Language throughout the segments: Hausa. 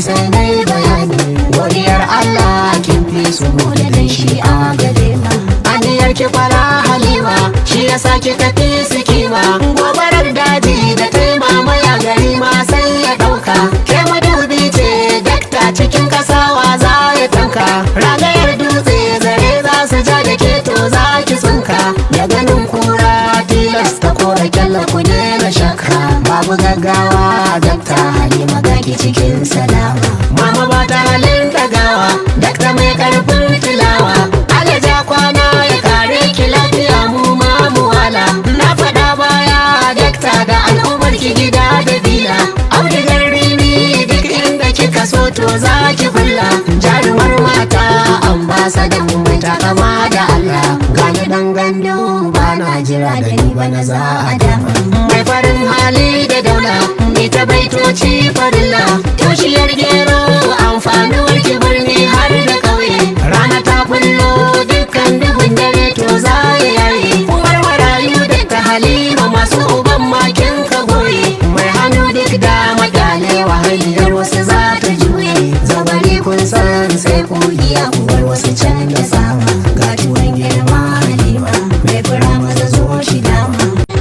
sai dai bayani. Godiyar Allah kin fi su gode dan shi a gare ma. Aniyar ki fara Halima shi yasa kika fi su kima. Gobarar daji da taimama ya gari ma sai ya ɗauka. Ke madubi ce dakta cikin kasawa za ya tanka. Ragayar dutse zare za su ja da keto za ki tsinka. Da ganin kura tilasta kora kyalla ku daina shakka. Babu gaggawa dakta Halima gaki cikin salama. Mama ba ta halin dagawa dakta mai karfin tilawa. Alaja kwana ya kare ki lafiya mu ma mu wala. Na faɗa baya dakta da al'ummar ki gida da bila. Audigar rini duk inda kika so to za ki fulla. Jarumar mata ambasadan mai takama da Allah. Gani dan gandu ba na jira da ni bana za a dama. Mai farin hali da daula ni ta baitoci farilla. Toshiyar gero amfanuwar ki birni har da ƙauye. Rana ta kullo dukkan duhun dare to za ya yaye. Uwar marayu da ta Halima masu uban makin ka goye. Mai hannu duk da madale wahaliyar wasu za ta juye. Zabari kun san sai ku iya kuwar wasu can da sama. Ga tuwon girma Halima mai fura maza zo shi dama.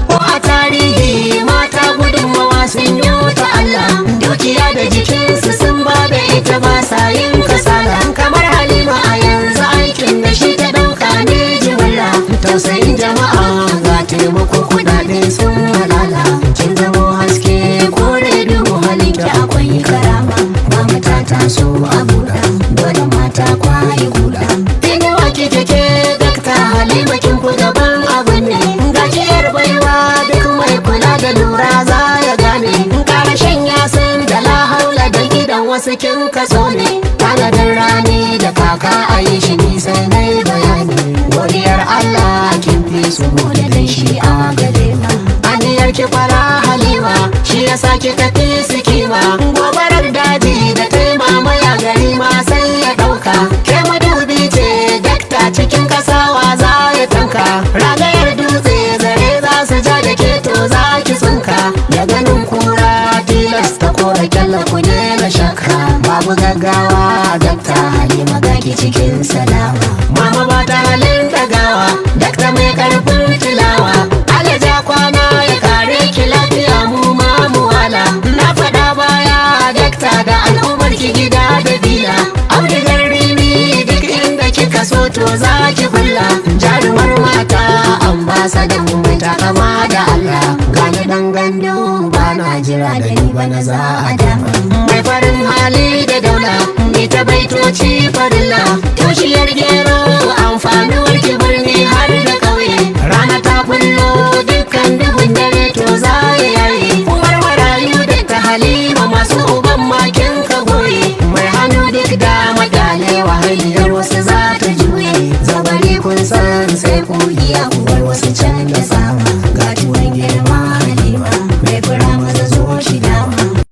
Ko a tarihi mata gudunmawa sun yi ta Allah. Dukiya da jikinsu sun ba da ita ba sa yin kasala. Kamar Halima a yanzu aikin da shi ta ɗauka ne jimilla. Tausayin jama'a ga taimako kuɗaɗe sun halala. Kin zamo haske kore duhu halinki akwai karama. Ba mata taso a buɗa dole mata kwaye kuɗa. Inuwa ki take dakta Halima kin fi gaban abin ne. Ga ki yar baiwa duk mai kula da lura za ya gane. Karashen yasin da la haula da gidan wasu kin kaso ne. Tanadin rani da kaka a yi shi nisan dai bayani. Godiyar Allah kin fi su gode dan shi a gare ma. Aniyar ki fara Halima shi yasa kika fi su kima. Gobarar daji da taimama ya gari ma sai ya ɗauka. Ke madubi ce dakta cikin kasawa za ya tanka. Ragayar dutse zare za su ja da keto za ki tsinka. Da ganin kura tilasta kora kyalla ku daina shakka. Babu gaggawa dakta Halima gaki cikin salama. Mama ba ta halin dagawa dakta mai karfin tilawa. Alaja kwana ya kare ki lafiya mu ma mu wala. Na faɗa baya dakta da al'ummar ki gida da bila. Audigar rini duk inda kika so to za ki fulla. Jarumar mata ambasadan mai takama da Allah. Gani dan gandu ba na jira da ni bana za a dama. Mai farin hali da daula ni ta baitoci farilla. Toshiyar gero amfanuwar ki birni har da ƙauye. Rana ta kullo dukkan duhun dare to za ya yaye. Uwar marayu da ta Halima masu uban makin ka goye. Mai hannu duk da madale wahaliyar wasu za ta juye. Zabari kun san sai ku iya kuwar wasu can da